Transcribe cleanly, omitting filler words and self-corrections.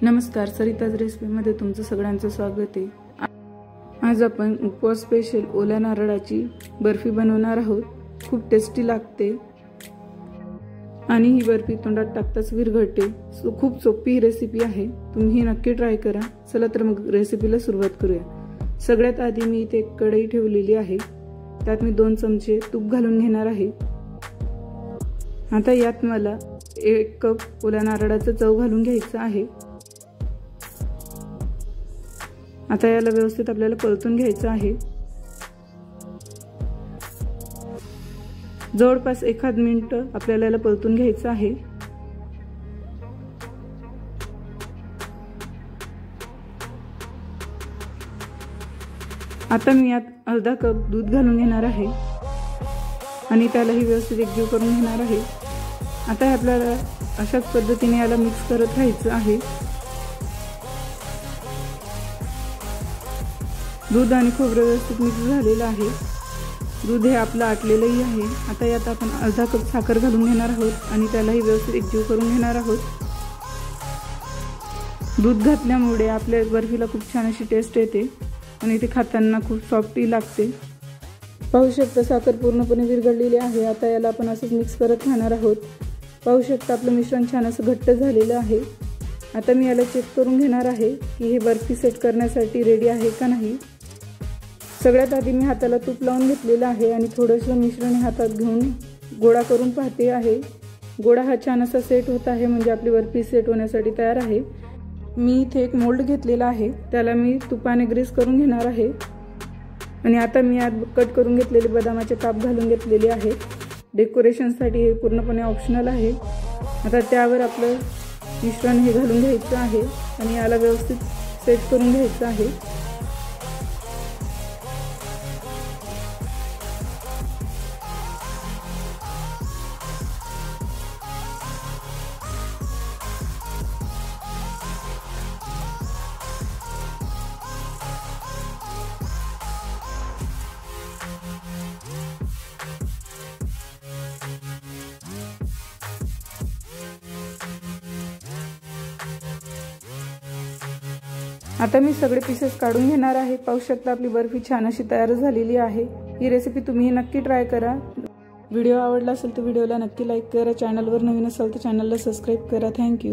नमस्कार, सरिताज रेसिपीमध्ये तुमचं सगळ्यांचं स्वागत आहे। आज आपण उपवास स्पेशल ओल्या नारळाची बर्फी बनवणार आहोत। खूप टेस्टी लागते आणि ही बर्फी तोंडात टाकताच विरघळते। खूप सोपी रेसिपी आहे, तुम्ही नक्की ट्राय करा। चला तर मग रेसिपीला सुरुवात करूया। सगळ्यात आधी मी इथे एक कढई ठेवलेली आहे, त्यात मी 2 चमचे तूप घालून घेणार आहे। आता यात मला 1 कप ओल्या नारळाचं चव घालून घ्यायचं आहे। आता याला व्यवस्थित आपल्याला परतून घ्यायचं आहे। जवळपास 1 मिनिट आपल्याला याला परतून घ्यायचं आहे। आता मी यात अर्धा कप दूध घालून घेणार आहे आणि त्यालाही व्यवस्थित एकजीव करून घेणार आहे। आता आपल्याला अशाच पद्धतीने याला मिक्स करत राहायचं आहे। दूध आणि खोबरं व्यवस्थित मिक्स झालेलं आहे। दूध हे आपलं आटलेलंही आहे। आता यात आपण अर्धा कप साखर घालून घेणार आहोत आणि त्यालाही व्यवस्थित एकजीव करून घेणार आहोत। दूध घातल्यामुळे आपल्या बर्फीला खूप छान अशी टेस्ट येते आणि ते खाताना खूप सॉफ्टही लागते। पाहू शकता साखर पूर्णपणे विरघळलेली आहे। आता याला आपण असंच मिक्स करत राहणार आहोत। पाहू शकता आपलं मिश्रण छान असं घट्ट झालेलं आहे। आता मी याला चेक करून घेणार आहे की हे बर्फी सेट करण्यासाठी रेडी आहे का नाही। सगळ्यात आधी मी हाताला तूप लावून घेतलेलं आहे आणि थोडंसं मिश्रण हातात घेऊन गोळा करून पाहते आहे। गोळा हा छान असा सेट होत आहे, म्हणजे आपली बर्फी सेट होण्यासाठी तयार आहे। मी इथे एक मोल्ड घेतलेला आहे, त्याला मी तुपाने ग्रीस करून घेणार आहे आणि आता मी यात कट करून घेतलेले बदामाचे काप घालून घेतलेले आहेत। डेकोरेशनसाठी हे पूर्णपणे ऑप्शनल आहे। आता त्यावर आपलं मिश्रण हे घालून घ्यायचं आहे आणि याला व्यवस्थित सेट करून घ्यायचं आहे। आता मी सगळे पीसेस काढून घेणार आहे। पाहू शकता आपली बर्फी छान अशी तयार झालेली आहे। ही रेसिपी तुम्ही नक्की ट्राय करा। व्हिडिओ आवडला असेल तर व्हिडिओला नक्की लाईक करा। चॅनलवर नवीन असाल तर चॅनलला सबस्क्राइब करा। थँक्यू।